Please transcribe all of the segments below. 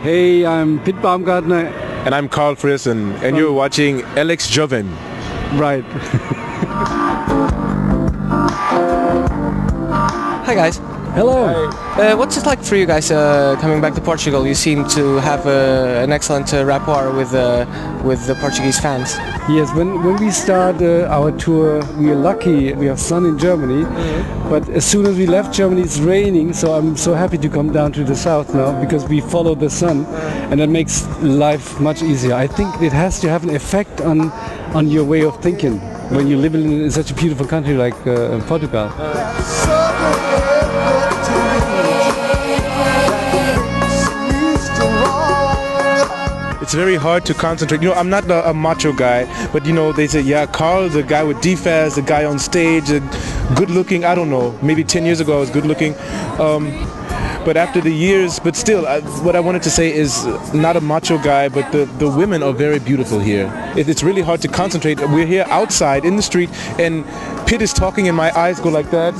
Hey, I'm Pit Baumgartner. And I'm Carl Friesen, and you're watching lxjovem. Right. Hi guys. Hello. What's it like for you guys coming back to Portugal? You seem to have an excellent rapport with the Portuguese fans. Yes, when we start our tour, we are lucky. We have sun in Germany, but as soon as we left Germany, it's raining. So I'm so happy to come down to the south now because we follow the sun, and that makes life much easier. I think it has to have an effect on your way of thinking when you live in such a beautiful country like Portugal. It's very hard to concentrate. You know, I'm not a macho guy, but you know, they say, yeah, Carl, the guy with DePhazz, the guy on stage, good looking. I don't know, maybe 10 years ago I was good looking. But after the years, but still, what I wanted to say is not a macho guy, but the women are very beautiful here. It's really hard to concentrate. We're here outside in the street, and Pit is talking and my eyes go like that.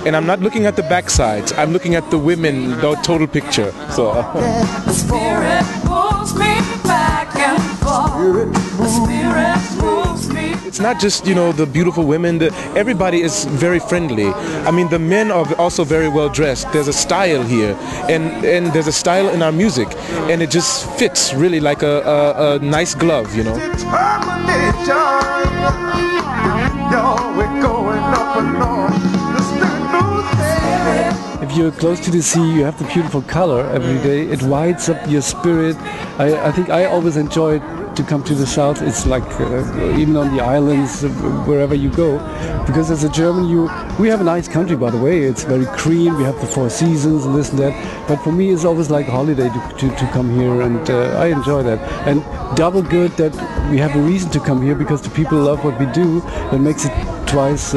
And I'm not looking at the backsides, I'm looking at the women, the total picture. So. The spirit pulls me back and forth. The spirit pulls me. It's not just, you know, the beautiful women, everybody is very friendly. I mean, the men are also very well dressed. There's a style here, and there's a style in our music, and it just fits really like a nice glove, you know. If you're close to the sea, you have the beautiful color every day. It lights up your spirit. I think I always enjoy to come to the south. It's like even on the islands, wherever you go, because as a German, we have a nice country, by the way. It's very clean. We have the 4 seasons and this and that. But for me, it's always like a holiday to come here, and I enjoy that. And double good that we have a reason to come here because the people love what we do. That makes it twice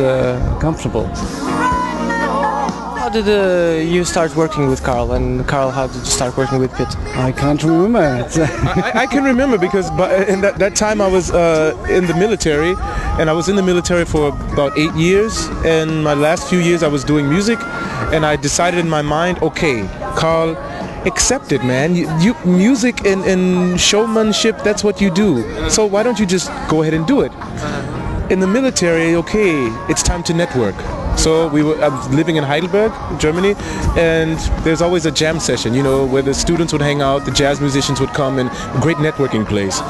comfortable. How did you start working with Carl, and Carl, how did you start working with Pit? I can't remember. I can remember because in that time I was in the military, and I was in the military for about 8 years, and my last few years I was doing music, and I decided in my mind, okay, Carl, accept it, man. You music and showmanship, that's what you do. So why don't you just go ahead and do it? In the military, okay, it's time to network. So I was living in Heidelberg, Germany, and there's always a jam session, you know, where the students would hang out, the jazz musicians would come, and a great networking place.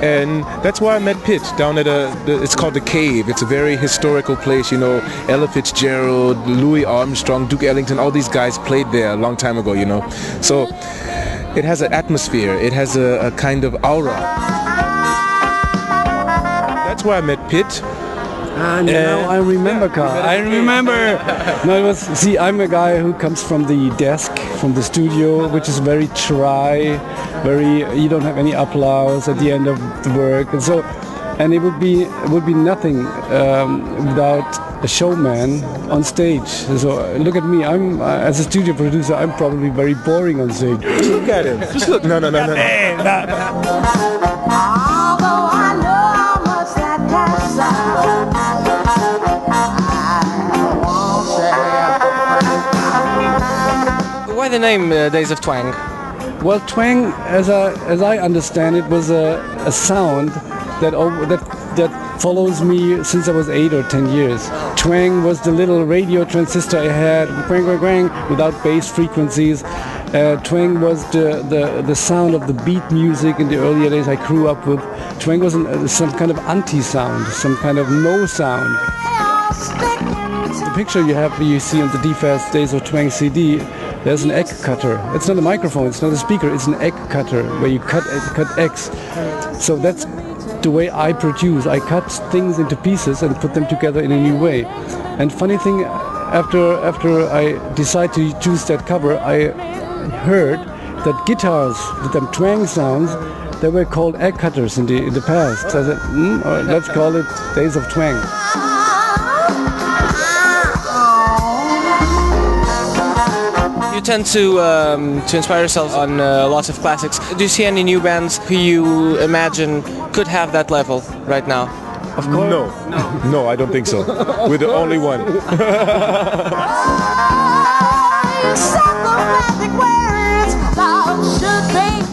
And that's why I met Pit down at it's called The Cave. It's a very historical place, you know. Ella Fitzgerald, Louis Armstrong, Duke Ellington, all these guys played there a long time ago, you know. So it has an atmosphere, it has a kind of aura. That's why I met Pit. And now I remember, Carl. I remember. No, it was. See, I'm a guy who comes from the desk, from the studio, which is very dry, very. You don't have any applause at the end of the work, and so, and it would be nothing without a showman on stage. So look at me. I'm as a studio producer. I'm probably very boring on stage. Look at him. Just look. No. Why the name Days of Twang? Well, twang, as I understand it, was a sound that follows me since I was 8 or 10 years. Twang was the little radio transistor I had, quang, quang, quang, without bass frequencies. Twang was the sound of the beat music in the earlier days I grew up with. Twang was some kind of anti-sound, some kind of no sound. The picture you see on the DePhazz Days of Twang CD, there's an egg cutter. It's not a microphone, it's not a speaker, it's an egg cutter where you cut eggs. So that's the way I produce. I cut things into pieces and put them together in a new way. And funny thing, after I decided to choose that cover, I heard that guitars with them twang sounds, they were called egg cutters in the past. So I said, all right, let's call it Days of Twang. You tend to inspire yourself on lots of classics. Do you see any new bands who you imagine could have that level right now? Of course. No, I don't think so. We're the only one.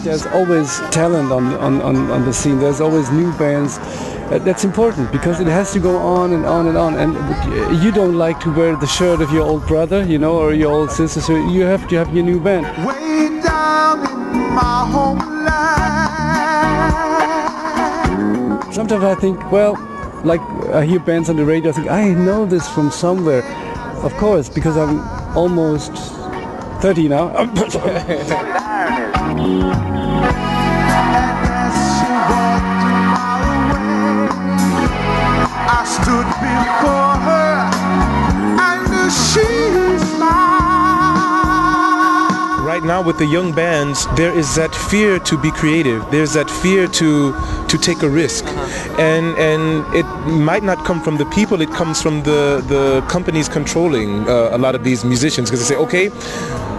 There's always talent on the scene. There's always new bands. That's important because it has to go on and on and on. And you don't like to wear the shirt of your old brother, you know, or your old sister. So you have to have your new band. Way down in my homeland. Sometimes I think, well, like I hear bands on the radio, I think I know this from somewhere. Of course, because I'm almost 30 now. I stood before her and she smiled. Right now with the young bands, there is that fear to be creative. There's that fear to take a risk. And it might not come from the people, it comes from the companies controlling a lot of these musicians, because they say, okay,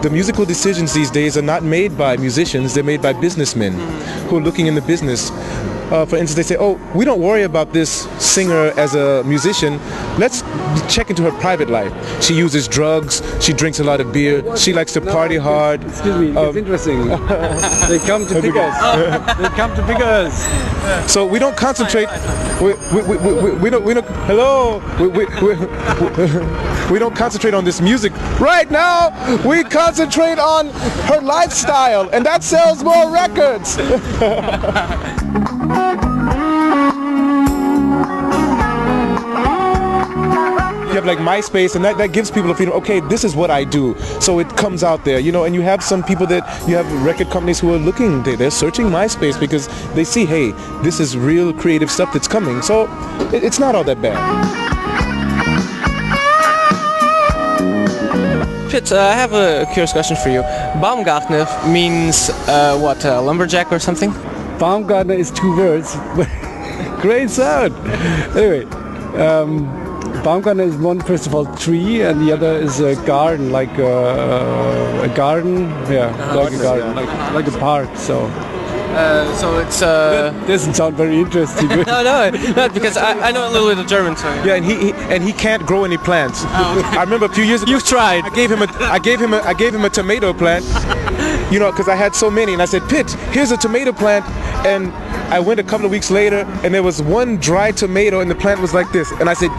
the musical decisions these days are not made by musicians, they're made by businessmen who are looking in the business. For instance, they say, oh, we don't worry about this singer as a musician. Let's check into her private life. She uses drugs, she drinks a lot of beer, she likes to party hard. Excuse me, it's interesting. They come to pick us. They come to pick us. So we don't concentrate. We don't. Hello. We don't concentrate on this music. Right now, we concentrate on her lifestyle, and that sells more records. You have like MySpace, and that gives people a feeling, okay, this is what I do. So it comes out there, you know, and you have some people that, you have record companies who are looking, they're searching MySpace because they see, hey, this is real creative stuff that's coming. So it's not all that bad. Fitz, I have a curious question for you. Baumgartner means what, lumberjack or something? Baumgartner is 2 words. Great sound. Anyway, Baumgartner is one, first of all, tree, and the other is a garden, like a garden. Yeah, like a garden, like a park. So it's that doesn't sound very interesting. no, because I know a little bit of German, so yeah, and he can't grow any plants. Oh, okay. I remember a few years ago. You've tried. I gave him a tomato plant. You know, because I had so many, and I said, Pitt, here's a tomato plant, and I went a couple of weeks later, and there was one dry tomato, and the plant was like this, and I said,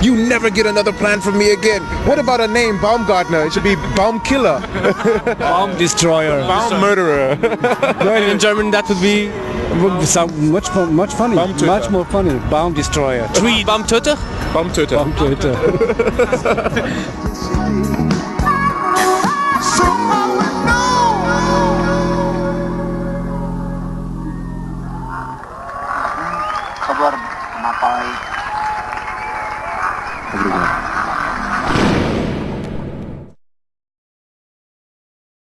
you never get another plant from me again. What about a name, Baumgartner? It should be Baum Killer. Baum Destroyer. Baum Murderer. in German that would be Would sound much funny, Baumtöter. much more funny. Baum Destroyer. Tree Baumtöter? Baumtöter. Baumtöter. So I would know. Kabar Mapai